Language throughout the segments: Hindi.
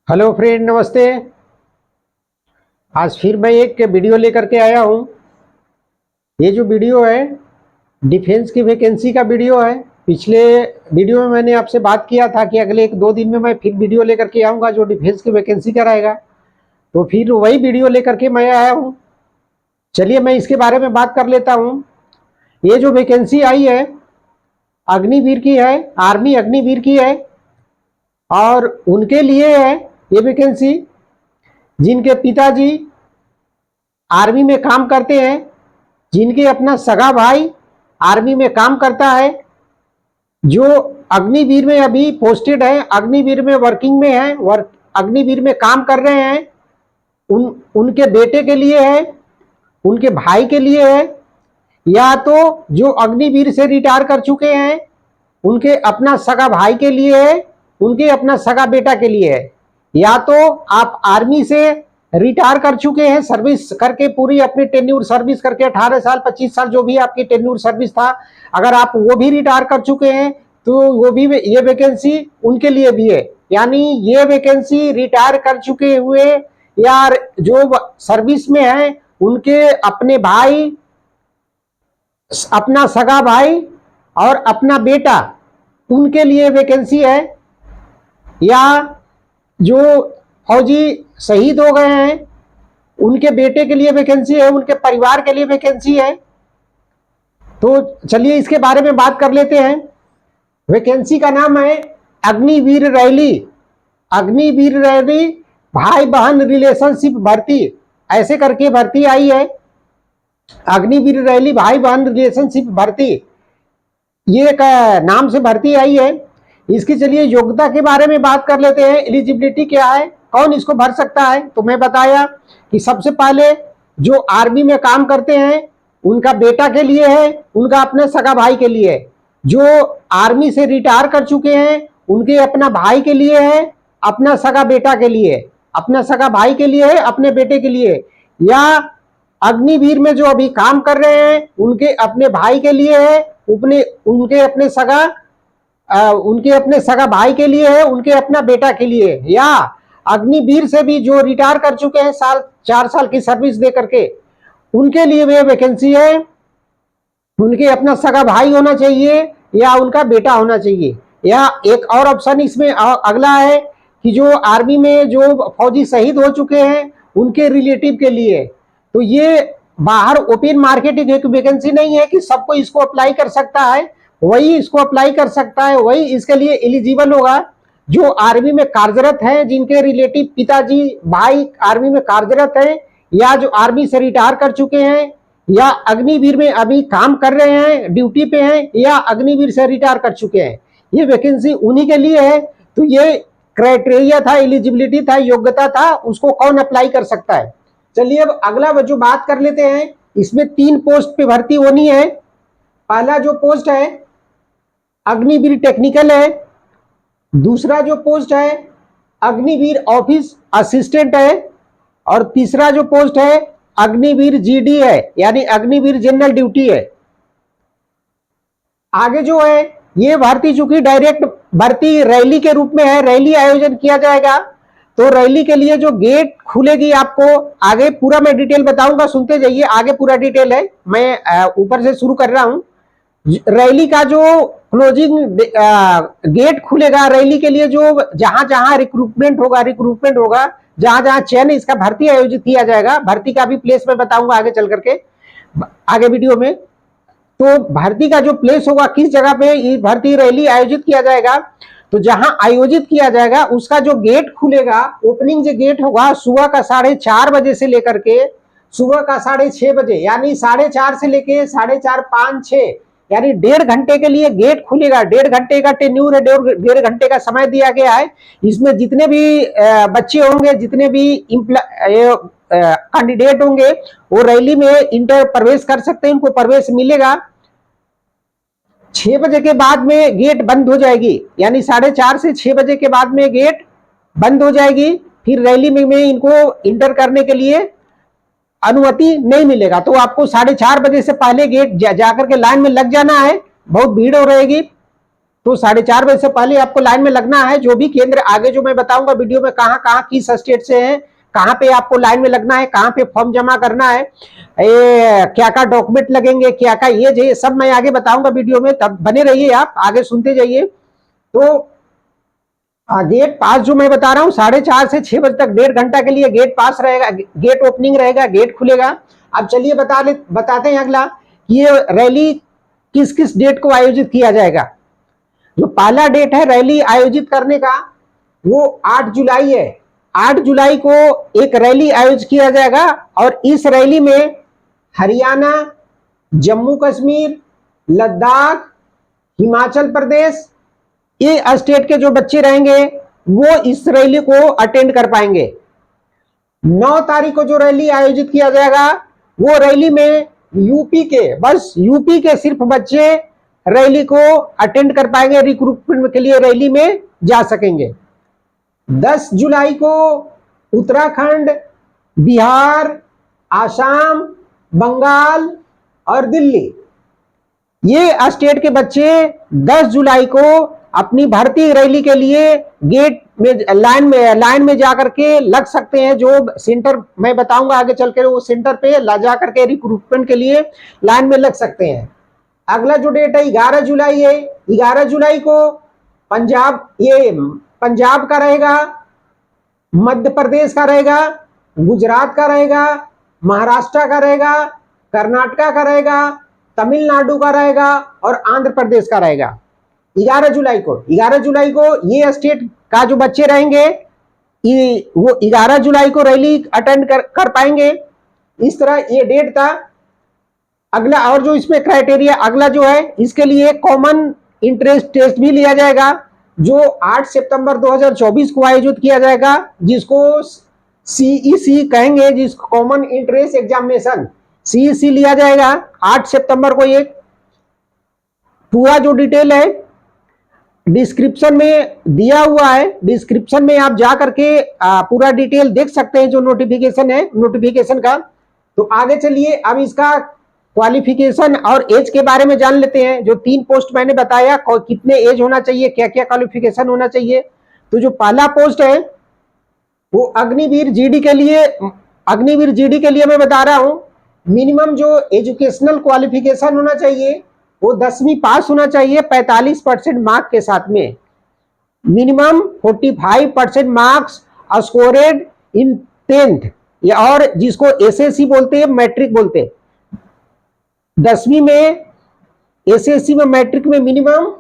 हेलो फ्रेंड, नमस्ते। आज फिर मैं एक वीडियो लेकर के आया हूँ। ये जो वीडियो है डिफेंस की वैकेंसी का वीडियो है। पिछले वीडियो में मैंने आपसे बात किया था कि अगले 1-2 दिन में मैं फिर वीडियो लेकर के आऊँगा जो डिफेंस की वैकेंसी का रहेगा। तो फिर वही वीडियो लेकर के मैं आया हूँ। चलिए मैं इसके बारे में बात कर लेता हूँ। ये जो वैकेंसी आई है अग्निवीर की है, आर्मी अग्निवीर की है और उनके लिए है ये वैकेंसी जिनके पिताजी आर्मी में काम करते हैं, जिनके अपना सगा भाई आर्मी में काम करता है, जो अग्निवीर में अभी पोस्टेड है, अग्निवीर में वर्किंग में है, अग्निवीर में काम कर रहे हैं। उनके बेटे के लिए है, उनके भाई के लिए है, या तो जो अग्निवीर से रिटायर कर चुके हैं उनके अपना सगा भाई के लिए है, उनके अपना सगा बेटा के लिए है, या तो आप आर्मी से रिटायर कर चुके हैं, सर्विस करके पूरी अपनी टेन्यूर सर्विस करके 18 साल 25 साल जो भी आपकी टेन्यूर सर्विस था, अगर आप वो भी रिटायर कर चुके हैं तो वो भी ये वैकेंसी उनके लिए भी है। यानी ये वैकेंसी रिटायर कर चुके हुए या जो सर्विस में है उनके अपने भाई, अपना सगा भाई और अपना बेटा, उनके लिए वैकेंसी है। या जो फौजी शहीद हो गए हैं उनके बेटे के लिए वैकेंसी है, उनके परिवार के लिए वैकेंसी है। तो चलिए इसके बारे में बात कर लेते हैं। वैकेंसी का नाम है अग्निवीर रैली। अग्निवीर रैली भाई बहन रिलेशनशिप भर्ती, ऐसे करके भर्ती आई है। अग्निवीर रैली भाई बहन रिलेशनशिप भर्ती, ये एक नाम से भर्ती आई है। इसकी चलिए योग्यता के बारे में बात कर लेते हैं। एलिजिबिलिटी क्या है, कौन इसको भर सकता है। तो मैं बताया कि सबसे पहले जो आर्मी में काम करते हैं उनका बेटा के लिए है, उनका अपने सगा भाई के लिए है। जो आर्मी से रिटायर कर चुके हैं उनके अपना भाई के लिए है, अपना सगा बेटा के लिए, अपना सगा भाई के लिए है, अपने बेटे के लिए, या अग्निवीर में जो अभी काम कर रहे हैं उनके अपने भाई के लिए है, उनके अपने सगा भाई के लिए है, उनके अपना बेटा के लिए है, या अग्निवीर से भी जो रिटायर कर चुके हैं 4 साल की सर्विस दे करके, उनके लिए वे वैकेंसी है। उनके अपना सगा भाई होना चाहिए या उनका बेटा होना चाहिए। या एक और ऑप्शन इसमें अगला है कि जो आर्मी में जो फौजी शहीद हो चुके हैं उनके रिलेटिव के लिए। तो ये बाहर ओपन मार्केट एक वैकेंसी नहीं है कि सबको इसको अप्लाई कर सकता है, वही इसको अप्लाई कर सकता है, वही इसके लिए एलिजिबल होगा जो आर्मी में कार्यरत है, जिनके रिलेटिव पिताजी भाई आर्मी में कार्यरत है, या जो आर्मी से रिटायर कर चुके हैं, या अग्निवीर में अभी काम कर रहे हैं, ड्यूटी पे हैं, या अग्निवीर से रिटायर कर चुके हैं। ये वैकेंसी उन्हीं के लिए है। तो ये क्राइटेरिया था, एलिजिबिलिटी था, योग्यता था, उसको कौन अप्लाई कर सकता है। चलिए अब अगला जो बात कर लेते हैं, इसमें 3 पोस्ट पे भर्ती होनी है। पहला जो पोस्ट है अग्निवीर टेक्निकल है, दूसरा जो पोस्ट है अग्निवीर ऑफिस असिस्टेंट है, और तीसरा जो पोस्ट है अग्निवीर जीडी है, यानी अग्निवीर जनरल ड्यूटी है। आगे जो है ये भर्ती चूंकि डायरेक्ट भर्ती रैली के रूप में है, रैली आयोजन किया जाएगा। तो रैली के लिए जो गेट खुलेगी, आपको आगे पूरा मैं डिटेल बताऊंगा, सुनते जाइए, आगे पूरा डिटेल है, मैं ऊपर से शुरू कर रहा हूं। रैली का जो क्लोजिंग गेट खुलेगा रैली के लिए, जो जहां जहां रिक्रूटमेंट होगा, जहां जहां चयन इसका भर्ती आयोजित किया जाएगा, भर्ती का भी प्लेस मैं बताऊंगा आगे चल करके, आगे वीडियो में। तो भर्ती का जो प्लेस होगा, किस जगह पे ये भर्ती रैली आयोजित किया जाएगा, तो जहां आयोजित किया जाएगा उसका जो गेट खुलेगा, ओपनिंग जो गेट होगा सुबह का 4:30 बजे से लेकर के सुबह का 6:30 बजे, यानी 4:30 से लेके 4:30, 5, 6, यानी 1.5 घंटे के लिए गेट खुलेगा। 1.5 घंटे का टेन्यूर है, 1.5 घंटे का समय दिया गया है। इसमें जितने भी बच्चे होंगे, जितने भी कैंडिडेट होंगे वो रैली में इंटर प्रवेश कर सकते हैं, उनको प्रवेश मिलेगा। 6 बजे के बाद में गेट बंद हो जाएगी, यानी 4:30 से 6 बजे के बाद में गेट बंद हो जाएगी। फिर रैली में इनको इंटर करने के लिए अनुमति नहीं मिलेगा। तो आपको 4:30 बजे से पहले गेट जाकर के लाइन में लग जाना है, बहुत भीड़ हो रहेगी। तो 4:30 बजे से पहले आपको लाइन में लगना है। जो भी केंद्र आगे जो मैं बताऊंगा वीडियो में कहाँ कहाँ किस स्टेट से है, कहाँ पे आपको लाइन में लगना है, कहाँ पे फॉर्म जमा करना है, क्या क्या डॉक्यूमेंट लगेंगे, क्या क्या ये सब मैं आगे बताऊंगा वीडियो में, तब बने रहिए, आप आगे सुनते जाइए। तो गेट पास जो मैं बता रहा हूँ 4:30 से 6 बजे तक 1.5 घंटा के लिए गेट पास रहेगा, गेट ओपनिंग रहेगा, गेट खुलेगा। अब चलिए बताते हैं अगला कि ये रैली किस किस डेट को आयोजित किया जाएगा। जो पहला डेट है रैली आयोजित करने का वो 8 जुलाई है। 8 जुलाई को एक रैली आयोजित किया जाएगा और इस रैली में हरियाणा, जम्मू कश्मीर, लद्दाख, हिमाचल प्रदेश, ये स्टेट के जो बच्चे रहेंगे वो इस रैली को अटेंड कर पाएंगे। 9 तारीख को जो रैली आयोजित किया जाएगा वो रैली में यूपी के, बस यूपी के सिर्फ बच्चे रैली को अटेंड कर पाएंगे, रिक्रूटमेंट के लिए रैली में जा सकेंगे। 10 जुलाई को उत्तराखंड, बिहार, आसाम, बंगाल और दिल्ली, ये स्टेट के बच्चे 10 जुलाई को अपनी भर्ती रैली के लिए गेट में लाइन में जाकर के लग सकते हैं। जो सेंटर मैं बताऊंगा आगे चल के, वो सेंटर पे ला जा करके रिक्रूटमेंट के लिए लाइन में लग सकते हैं। अगला जो डेट है 11 जुलाई है। 11 जुलाई को पंजाब का रहेगा, मध्य प्रदेश का रहेगा, गुजरात का रहेगा, महाराष्ट्र का रहेगा, कर्नाटका का रहेगा, तमिलनाडु का रहेगा और आंध्र प्रदेश का रहेगा। 11 जुलाई को ये स्टेट का जो बच्चे रहेंगे वो 11 जुलाई को रैली अटेंड कर पाएंगे। इस तरह ये डेट था। अगला और जो इसमें क्राइटेरिया अगला जो है, इसके लिए कॉमन इंटरेस्ट टेस्ट भी लिया जाएगा जो 8 सितंबर 2024 को आयोजित किया जाएगा, जिसको सीईसी कहेंगे, जिसको कॉमन इंटरेस्ट एग्जामिनेशन सीईसी लिया जाएगा 8 सितंबर को। ये पूरा जो डिटेल है डिस्क्रिप्शन में दिया हुआ है, डिस्क्रिप्शन में आप जा करके पूरा डिटेल देख सकते हैं जो नोटिफिकेशन है नोटिफिकेशन का। तो आगे चलिए अब इसका क्वालिफिकेशन और एज के बारे में जान लेते हैं। जो 3 पोस्ट मैंने बताया, कितने एज होना चाहिए, क्या क्या क्वालिफिकेशन होना चाहिए। तो जो पहला पोस्ट है वो अग्निवीर जीडी के लिए मैं बता रहा हूं, मिनिमम जो एजुकेशनल क्वालिफिकेशन होना चाहिए वो 10वीं पास होना चाहिए 45% मार्क के साथ में। मिनिमम 45% मार्क्स स्कोरेड इन 10th, और जिसको एसएससी बोलते हैं, मैट्रिक बोलते हैं। 10वीं में एसएससी में, मैट्रिक में मिनिमम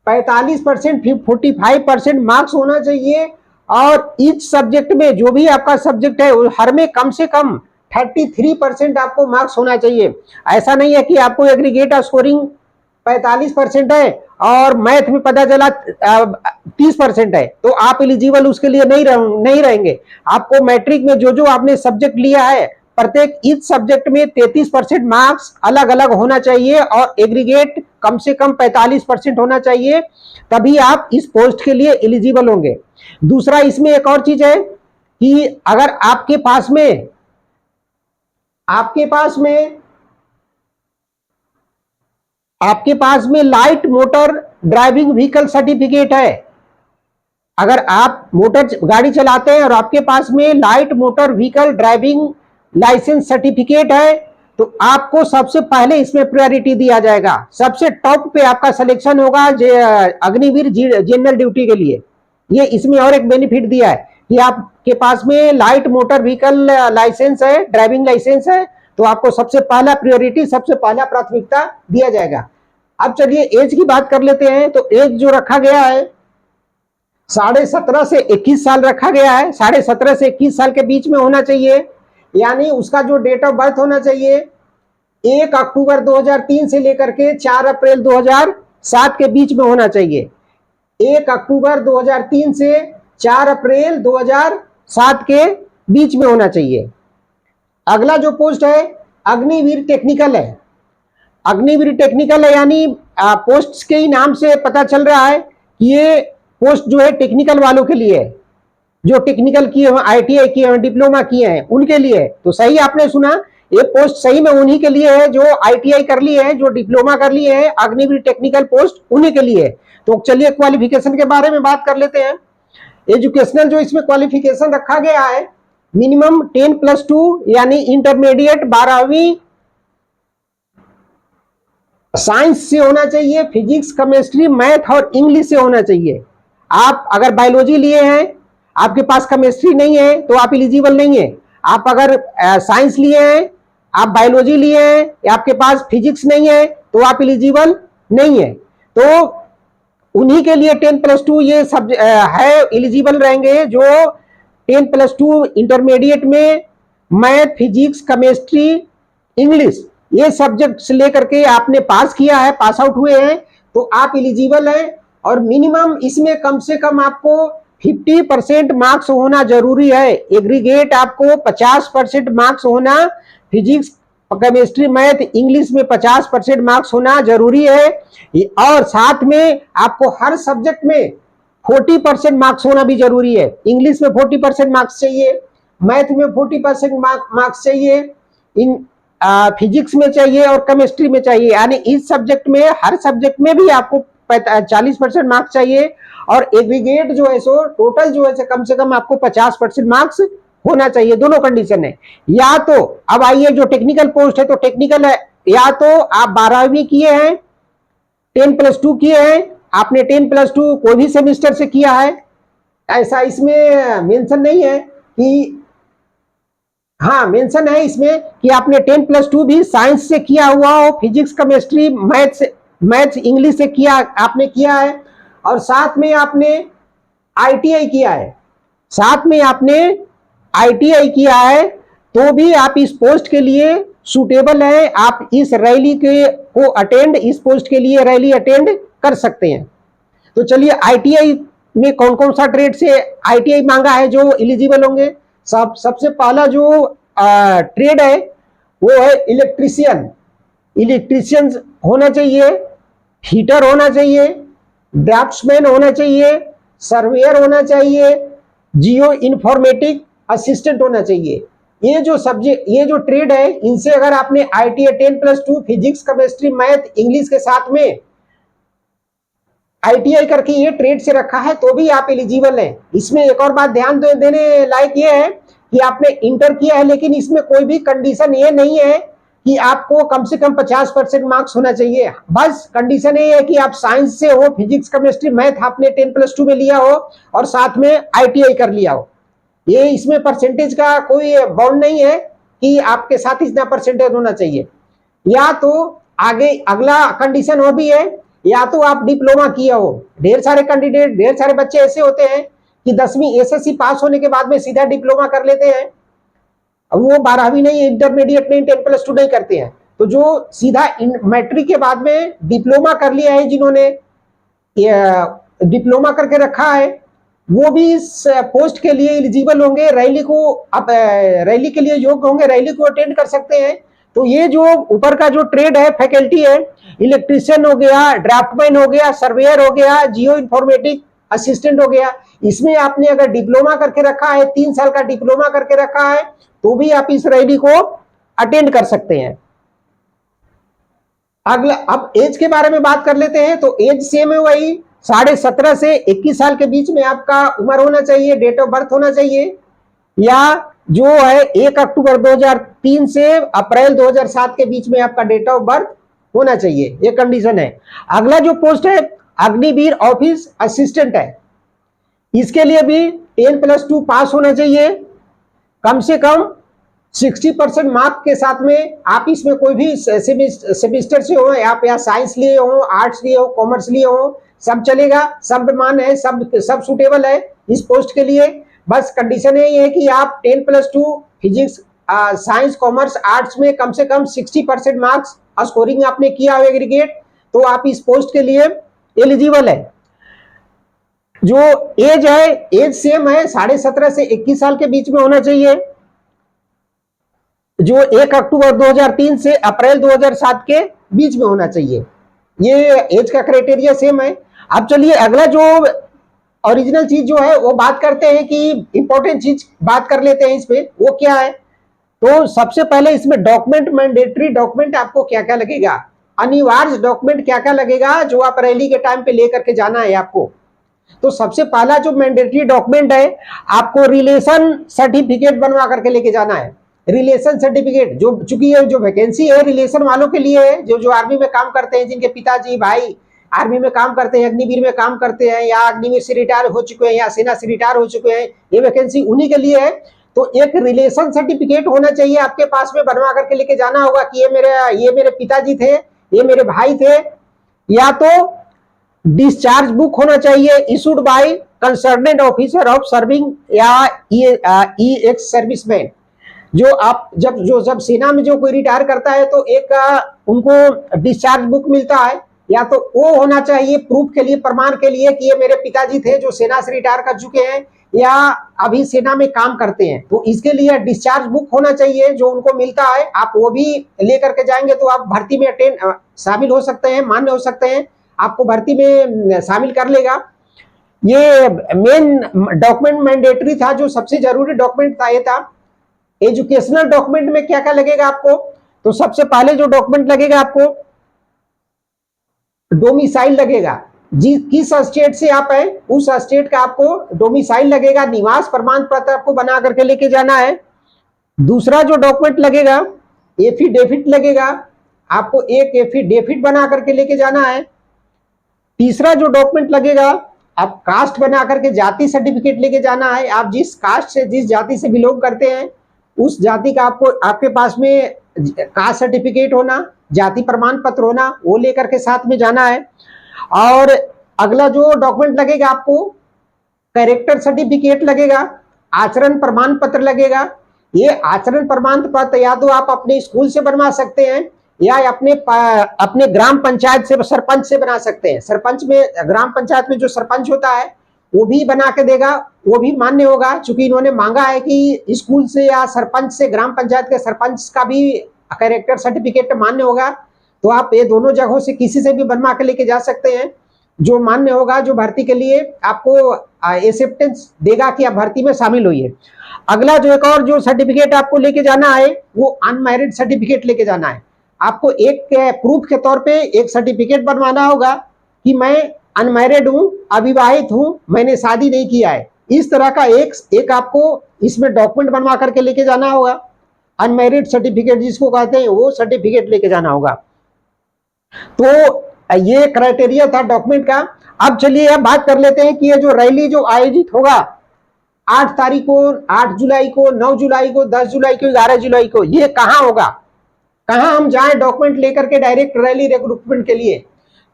45% 45% मार्क्स होना चाहिए। और इच सब्जेक्ट में जो भी आपका सब्जेक्ट है हर में कम से कम 33% आपको मार्क्स होना चाहिए। ऐसा नहीं है कि आपको एग्रीगेट स्कोरिंग 45% है और मैथ में पता चला 30% है तो आप एलिजिबल उसके लिए नहीं रहेंगे। आपको मैट्रिक में जो आपने सब्जेक्ट लिया है प्रत्येक इस सब्जेक्ट में 33% मार्क्स अलग अलग होना चाहिए और एग्रीगेट कम से कम 45% होना चाहिए, तभी आप इस पोस्ट के लिए एलिजिबल होंगे। दूसरा इसमें एक और चीज है कि अगर आपके पास में light motor driving vehicle certificate है, अगर आप मोटर गाड़ी चलाते हैं और आपके पास में light motor vehicle driving licence certificate है तो आपको सबसे पहले इसमें प्रायोरिटी दिया जाएगा। सबसे टॉप पे आपका सिलेक्शन होगा अग्निवीर जनरल ड्यूटी के लिए। ये इसमें और एक बेनिफिट दिया है कि आपके पास में लाइट मोटर व्हीकल लाइसेंस है, ड्राइविंग लाइसेंस है, तो आपको सबसे पहला प्रायोरिटी, सबसे पहला प्राथमिकता दिया जाएगा। अब चलिए एज की बात कर लेते हैं। तो एज जो रखा गया है 17.5 से 21 साल रखा गया है। 17.5 से 21 साल के बीच में होना चाहिए, यानी उसका जो डेट ऑफ बर्थ होना चाहिए 1 अक्टूबर 2003 से लेकर के 4 अप्रैल 2007 के बीच में होना चाहिए। 1 अक्टूबर 2003 से 4 अप्रैल 2007 के बीच में होना चाहिए। अगला जो पोस्ट है अग्निवीर टेक्निकल है। अग्निवीर टेक्निकल है यानी पोस्ट के ही नाम से पता चल रहा है कि ये पोस्ट जो है टेक्निकल वालों के लिए है, जो टेक्निकल किए हुए, आईटीआई किए हुए, डिप्लोमा किए हैं उनके लिए। तो सही आपने सुना, ये पोस्ट सही में उन्हीं के लिए है जो ITI कर लिए हैं, जो डिप्लोमा कर लिए हैं, अग्निवीर टेक्निकल पोस्ट उन्हीं के लिए है। तो चलिए क्वालिफिकेशन के बारे में बात कर लेते हैं। एजुकेशनल जो इसमें क्वालिफिकेशन रखा गया है, मिनिमम 10+2 यानी इंटरमीडिएट 12वीं साइंस से होना चाहिए, फिजिक्स, केमिस्ट्री, मैथ और इंग्लिश से होना चाहिए। आप अगर बायोलॉजी लिए हैं, आपके पास केमिस्ट्री नहीं है तो आप एलिजिबल नहीं है। आप अगर साइंस लिए हैं, आप बायोलॉजी लिए हैं, आपके पास फिजिक्स नहीं है तो आप एलिजिबल नहीं है। तो उन्हीं के लिए 10+2 ये सब है, एलिजिबल रहेंगे जो 10+2 इंटरमीडिएट में मैथ, फिजिक्स, केमिस्ट्री, इंग्लिश ये सब्जेक्ट्स लेकर के आपने पास किया है, पास आउट हुए हैं तो आप एलिजिबल हैं। और मिनिमम इसमें कम से कम आपको 50% मार्क्स होना जरूरी है। एग्रीगेट आपको 50% मार्क्स होना, फिजिक्स, केमिस्ट्री, मैथ, इंग्लिश में 50% मार्क्स होना जरूरी है। और साथ में आपको हर सब्जेक्ट में 40% मार्क्स होना भी जरूरी है। इंग्लिश में 40% मार्क्स चाहिए, मैथ में 40% मार्क्स चाहिए, इन फिजिक्स में चाहिए और केमिस्ट्री में चाहिए। यानी इस सब्जेक्ट में, हर सब्जेक्ट में भी आपको 40% मार्क्स चाहिए। और एग्रीगेट जो है सो टोटल जो है कम से कम आपको 50% मार्क्स होना चाहिए। दोनों कंडीशन है। या तो अब आइए जो टेक्निकल पोस्ट है तो टेक्निकल है, या तो आप 12वीं किए हैं, 10+2 किए हैं, आपने 10+2 कोई भी सेमिस्टर से किया है, ऐसा इसमें मेंशन नहीं है कि, हाँ मेंशन है इसमें कि आपने 10+2 भी साइंस से किया हुआ हो, फिजिक्स, केमिस्ट्री, मैथ्स, इंग्लिश से किया, आपने किया है, और साथ में आपने ITI किया है, साथ में आपने ITI किया है, तो भी आप इस पोस्ट के लिए सुटेबल है। आप इस रैली को अटेंड, इस पोस्ट के लिए रैली अटेंड कर सकते हैं। तो चलिए ITI में कौन कौन सा ट्रेड से ITI मांगा है जो एलिजिबल होंगे। सबसे पहला जो ट्रेड है वो है इलेक्ट्रीशियन। इलेक्ट्रीशियन होना चाहिए, हीटर होना चाहिए, ड्राफ्ट्समैन होना चाहिए, सर्वेयर होना चाहिए, जियो इन्फॉर्मेटिक असिस्टेंट होना चाहिए। ये जो सब्जेक्ट, ये जो ट्रेड है, इनसे अगर आपने ITI 10+2 physics, chemistry, math, English के साथ में ITI करके ये ट्रेड से रखा है तो भी आप एलिजिबल हैं। इसमें एक और बात ध्यान देने लायक ये है कि आपने इंटर किया है, लेकिन इसमें कोई भी कंडीशन ये नहीं है कि आपको कम से कम 50% मार्क्स होना चाहिए। बस कंडीशन ये है कि आप साइंस से हो, फिजिक्स, केमिस्ट्री, मैथ आपने 10+2 में लिया हो और साथ में ITI कर लिया हो। ये इसमें परसेंटेज का कोई बाउंड नहीं है कि आपके साथ इतना परसेंटेज होना चाहिए। या तो आगे अगला कंडीशन वो भी है, या तो आप डिप्लोमा किया हो। ढेर सारे कैंडिडेट, ढेर सारे बच्चे ऐसे होते हैं कि 10वीं SSC पास होने के बाद में सीधा डिप्लोमा कर लेते हैं, वो 12वीं नहीं, इंटरमीडिएट नहीं, 10+2 नहीं करते हैं। तो जो सीधा मैट्रिक के बाद में डिप्लोमा कर लिया है, जिन्होंने डिप्लोमा करके रखा है, वो भी इस पोस्ट के लिए एलिजिबल होंगे, रैली को अब रैली के लिए योग्य होंगे, रैली को अटेंड कर सकते हैं। तो ये जो ऊपर का जो ट्रेड है, फैकल्टी है, इलेक्ट्रीशियन हो गया, ड्राफ्टमैन हो गया, सर्वेयर हो गया, जियो इन्फॉर्मेटिक असिस्टेंट हो गया, इसमें आपने अगर डिप्लोमा करके रखा है, 3 साल का डिप्लोमा करके रखा है, तो भी आप इस रैली को अटेंड कर सकते हैं। अगला, अब एज के बारे में बात कर लेते हैं। तो एज सेम है, वही 17.5 से 21 साल के बीच में आपका उम्र होना चाहिए, डेट ऑफ बर्थ होना चाहिए। या जो है 1 अक्टूबर 2003 से अप्रैल 2007 के बीच में आपका डेट ऑफ बर्थ होना चाहिए, ये कंडीशन है। अगला जो पोस्ट है अग्निवीर ऑफिस असिस्टेंट है। इसके लिए भी 10+2 पास होना चाहिए, कम से कम 60% मार्क के साथ में। आप इसमें कोई भी सेमेस्टर से हो, आप या साइंस लिए हो, आर्ट्स लिए हो, कॉमर्स लिए हो, सब चलेगा, सब मान है, सब सुटेबल है इस पोस्ट के लिए। बस कंडीशन है कि आप 10+2 फिजिक्स, साइंस, कॉमर्स, आर्ट्स में कम से कम 60% मार्क्स स्कोरिंग आपने किया हो एग्रीगेट, तो आप इस पोस्ट के लिए एलिजिबल है। जो एज है, एज सेम है, 17.5 से 21 साल के बीच में होना चाहिए, जो 1 अक्टूबर 2003 से अप्रैल 2007 के बीच में होना चाहिए। ये एज का क्राइटेरिया सेम है। अब चलिए अगला जो ओरिजिनल चीज जो है वो बात करते हैं कि इंपॉर्टेंट चीज बात कर लेते हैं इस पे, वो क्या है। तो सबसे पहले इसमें डॉक्यूमेंट, मैंडेटरी डॉक्यूमेंट आपको क्या क्या लगेगा, अनिवार्य डॉक्यूमेंट क्या क्या लगेगा जो आप रैली के टाइम पे लेकर के जाना है आपको। तो सबसे पहला जो मैंडेटरी डॉक्यूमेंट है, आपको रिलेशन सर्टिफिकेट बनवा करके लेके जाना है। रिलेशन सर्टिफिकेट, जो चूंकि ये जो वैकेंसी है रिलेशन वालों के लिए है, जो जो आर्मी में काम करते हैं, जिनके पिताजी भाई आर्मी में काम करते हैं, अग्निवीर में काम करते हैं, या अग्निवीर से रिटायर हो चुके हैं, या सेना से रिटायर हो चुके हैं, ये वैकेंसी उन्हीं के लिए है। तो एक रिलेशन सर्टिफिकेट होना चाहिए आपके पास में, बनवा करके लेके जाना होगा कि ये मेरे पिताजी थे, ये मेरे भाई थे। या तो डिस्चार्ज बुक होना चाहिए issued by concerned officer of serving, या ई एक्स सर्विसमैन। जब सेना में जो कोई रिटायर करता है तो एक उनको डिस्चार्ज बुक मिलता है, या तो वो होना चाहिए प्रूफ के लिए, प्रमाण के लिए कि ये मेरे पिताजी थे जो सेना से रिटायर कर चुके हैं या अभी सेना में काम करते हैं। तो इसके लिए डिस्चार्ज बुक होना चाहिए जो उनको मिलता है, आप वो भी लेकर के जाएंगे तो आप भर्ती में शामिल हो सकते हैं, मान्य हो सकते हैं, आपको भर्ती में शामिल कर लेगा। ये मेन डॉक्यूमेंट मैंडेटरी था, जो सबसे जरूरी डॉक्यूमेंट था ये था। एजुकेशनल डॉक्यूमेंट में क्या क्या लगेगा आपको, तो सबसे पहले जो डॉक्यूमेंट लगेगा आपको, डोमिसाइल लगेगा, किस स्टेट से आप हैं उस स्टेट का आपको डोमिसाइल लगेगा, निवास प्रमाण पत्र आपको बना करके लेके जाना है। दूसरा जो डॉक्यूमेंट लगेगा, एफिडेविट लगेगा, आपको एक एफिडेविट बना करके लेके जाना है। तीसरा जो डॉक्यूमेंट लगेगा, आप कास्ट बना करके जाति सर्टिफिकेट लेके जाना है, आप जिस कास्ट से, जिस जाति से बिलोंग करते हैं उस जाति का आपको आपके पास में कास्ट सर्टिफिकेट होना, जाति प्रमाण पत्र होना, वो लेकर के साथ में जाना है। और अगला जो डॉक्यूमेंट लगेगा आपको, कैरेक्टर सर्टिफिकेट लगेगा, आचरण प्रमाण पत्र लगेगा। ये आचरण प्रमाण पत्र या तो आप अपने स्कूल से बनवा सकते हैं या अपने ग्राम पंचायत से, सरपंच से बना सकते हैं। सरपंच में, ग्राम पंचायत में जो सरपंच होता है वो भी बना के देगा, वो भी मान्य होगा, चूंकि इन्होंने मांगा है कि स्कूल से या सरपंच से, ग्राम पंचायत के सरपंच का भी कैरेक्टर सर्टिफिकेट मान्य होगा। तो आप ये दोनों जगहों से किसी से भी बनवा के लेके जा सकते हैं, जो मान्य होगा, जो भर्ती के लिए आपको एक्सेप्टेंस देगा कि आप भर्ती में शामिल होइए। अगला जो एक और जो सर्टिफिकेट आपको लेके जाना है वो अनमैरिड सर्टिफिकेट लेके जाना है। आपको एक प्रूफ के तौर पे एक सर्टिफिकेट बनवाना होगा कि मैं अनमैरिड हूं, अविवाहित हूं, मैंने शादी नहीं किया है। इस तरह का एक आपको इसमें डॉक्यूमेंट बनवा करके लेके जाना होगा, अनमैरिड सर्टिफिकेट जिसको कहते हैं, वो सर्टिफिकेट लेके जाना होगा। तो ये क्राइटेरिया था डॉक्यूमेंट का। अब चलिए अब बात कर लेते हैं कि ये जो रैली जो आयोजित होगा 8 तारीख को, 8 जुलाई को, 9 जुलाई को, 10 जुलाई को, 11 जुलाई को, ये कहां होगा, कहां हम जाएं डॉक्यूमेंट लेकर के डायरेक्ट रैली रिक्रूटमेंट के लिए।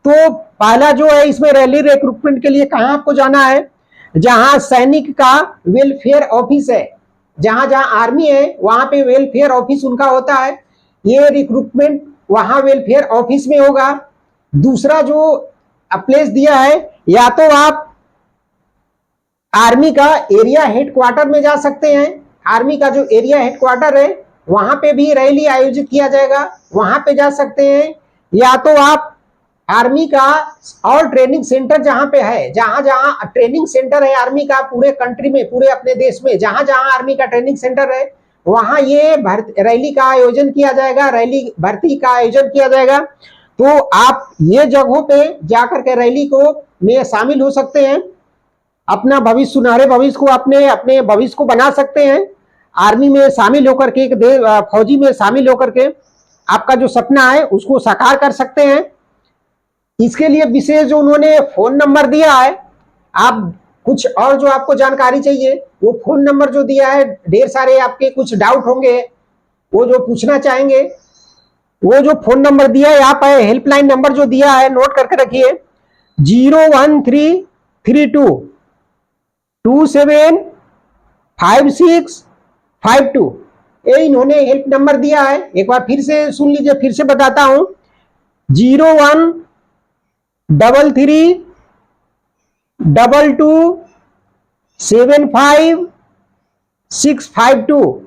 तो पहला जो है इसमें रैली रिक्रूटमेंट के लिए कहां आपको जाना है, जहां सैनिक का वेलफेयर ऑफिस है, जहां जहां आर्मी है वहां पे वेलफेयर ऑफिस उनका होता है। ये रिक्रूटमेंट वहां वेलफेयर ऑफिस में होगा। दूसरा जो प्लेस दिया है, या तो आप आर्मी का एरिया हेडक्वार्टर में जा सकते हैं, आर्मी का जो एरिया हेडक्वार्टर है वहां पे भी रैली आयोजित किया जाएगा, वहां पे जा सकते हैं। या तो आप आर्मी का ऑल ट्रेनिंग सेंटर जहां पे है, जहां जहां ट्रेनिंग सेंटर है आर्मी का पूरे कंट्री में, पूरे अपने देश में जहां जहां आर्मी का ट्रेनिंग सेंटर है वहां ये रैली का आयोजन किया जाएगा, रैली भर्ती का आयोजन किया जाएगा। तो आप ये जगहों पे जाकर के रैली को में शामिल हो सकते हैं, अपना भविष्य, सुनहरे भविष्य को, अपने भविष्य को बना सकते हैं। आर्मी में शामिल होकर के, फौजी में शामिल होकर के आपका जो सपना है उसको साकार कर सकते हैं। इसके लिए विशेष जो उन्होंने फोन नंबर दिया है, आप कुछ और जो आपको जानकारी चाहिए वो फोन नंबर जो दिया है, ढेर सारे आपके कुछ डाउट होंगे वो जो पूछना चाहेंगे, वो जो फोन नंबर दिया है आप हेल्पलाइन नंबर जो दिया है नोट करके रखिए, 01332275652, ये इन्होंने हेल्प नंबर दिया है। एक बार फिर से सुन लीजिए, फिर से बताता हूं, 013322755652,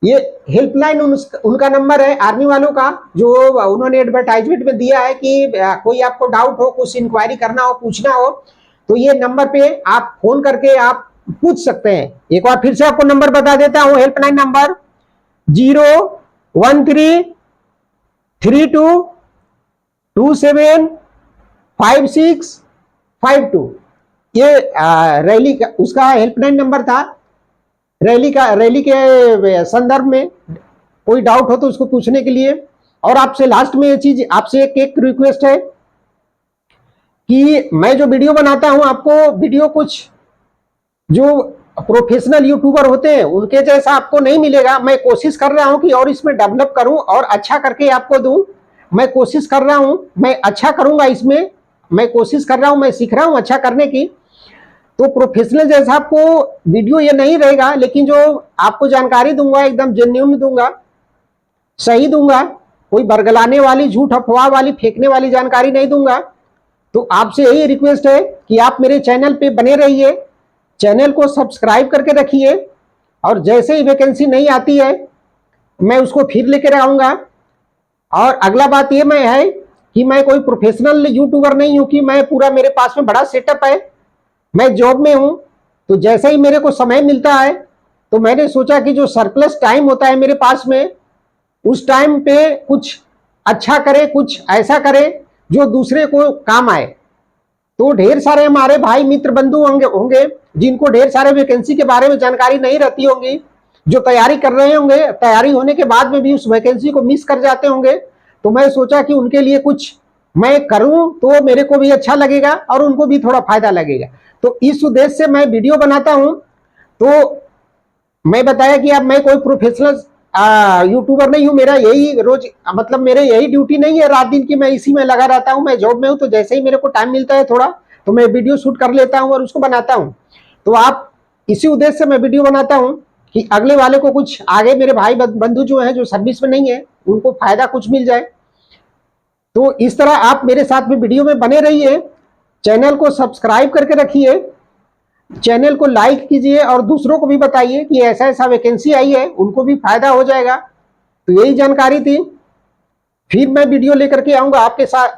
ये हेल्पलाइन उनका नंबर है आर्मी वालों का, जो उन्होंने एडवर्टाइजमेंट में दिया है कि कोई आपको डाउट हो, कुछ इंक्वायरी करना हो, पूछना हो, तो ये नंबर पे आप फोन करके आप पूछ सकते हैं। एक बार फिर से आपको नंबर बता देता हूं, हेल्पलाइन नंबर 01332275652। ये रैली का उसका हेल्पलाइन नंबर था। रैली के संदर्भ में कोई डाउट हो तो उसको पूछने के लिए। और आपसे लास्ट में ये चीज, आपसे एक रिक्वेस्ट है कि मैं जो वीडियो बनाता हूं, आपको वीडियो कुछ जो प्रोफेशनल यूट्यूबर होते हैं उनके जैसा आपको नहीं मिलेगा। मैं कोशिश कर रहा हूं कि और इसमें डेवलप करूं और अच्छा करके आपको दूं। मैं कोशिश कर रहा हूं, मैं अच्छा करूंगा इसमें, मैं कोशिश कर रहा हूं, मैं सीख रहा हूं अच्छा करने की। तो प्रोफेशनल जैसा आपको वीडियो ये नहीं रहेगा, लेकिन जो आपको जानकारी दूंगा एकदम जेन्युइन दूंगा, सही दूंगा। कोई बरगलाने वाली, झूठ अफवाह वाली, फेंकने वाली जानकारी नहीं दूंगा। तो आपसे यही रिक्वेस्ट है कि आप मेरे चैनल पे बने रहिए, चैनल को सब्सक्राइब करके रखिए, और जैसे ही वैकेंसी नहीं आती है मैं उसको फिर लेकर आऊंगा। और अगला बात ये मैं है कि मैं कोई प्रोफेशनल यूट्यूबर नहीं हूं कि मैं पूरा, मेरे पास में बड़ा सेटअप है, मैं जॉब में हूं। तो जैसे ही मेरे को समय मिलता है तो मैंने सोचा कि जो सरप्लस टाइम होता है मेरे पास में, उस टाइम पे कुछ अच्छा करे, कुछ ऐसा करे जो दूसरे को काम आए। तो ढेर सारे हमारे भाई मित्र बंधु होंगे जिनको ढेर सारे वैकेंसी के बारे में जानकारी नहीं रहती होंगी, जो तैयारी कर रहे होंगे, तैयारी होने के बाद में भी उस वैकेंसी को मिस कर जाते होंगे। तो मैं सोचा कि उनके लिए कुछ मैं करूं तो मेरे को भी अच्छा लगेगा और उनको भी थोड़ा फायदा लगेगा। तो इस उद्देश्य से मैं वीडियो बनाता हूं। तो मैं बताया कि अब मैं कोई प्रोफेशनल यूट्यूबर नहीं हूं। मेरा यही रोज, मतलब मेरे यही ड्यूटी नहीं है रात दिन की, मैं इसी में लगा रहता हूं। मैं जॉब में हूं तो जैसे ही मेरे को टाइम मिलता है थोड़ा, तो मैं वीडियो शूट कर लेता हूं और उसको बनाता हूं। तो आप, इसी उद्देश्य से मैं वीडियो बनाता हूं कि अगले वाले को कुछ, आगे मेरे भाई बंधु जो है, जो सर्विस में नहीं है, उनको फायदा कुछ मिल जाए। तो इस तरह आप मेरे साथ में वीडियो में बने रहिए, चैनल को सब्सक्राइब करके रखिए, चैनल को लाइक कीजिए और दूसरों को भी बताइए कि ऐसा ऐसा वैकेंसी आई है, उनको भी फायदा हो जाएगा। तो यही जानकारी थी। फिर मैं वीडियो लेकर के आऊंगा आपके साथ,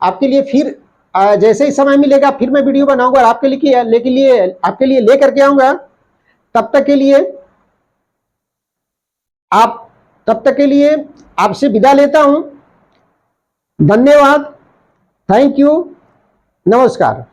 आपके लिए फिर जैसे ही समय मिलेगा फिर मैं वीडियो बनाऊंगा और आपके लिए लेकर के आऊंगा। तब तक के लिए तब तक के लिए आपसे विदा लेता हूं। धन्यवाद, थैंक यू, नमस्कार।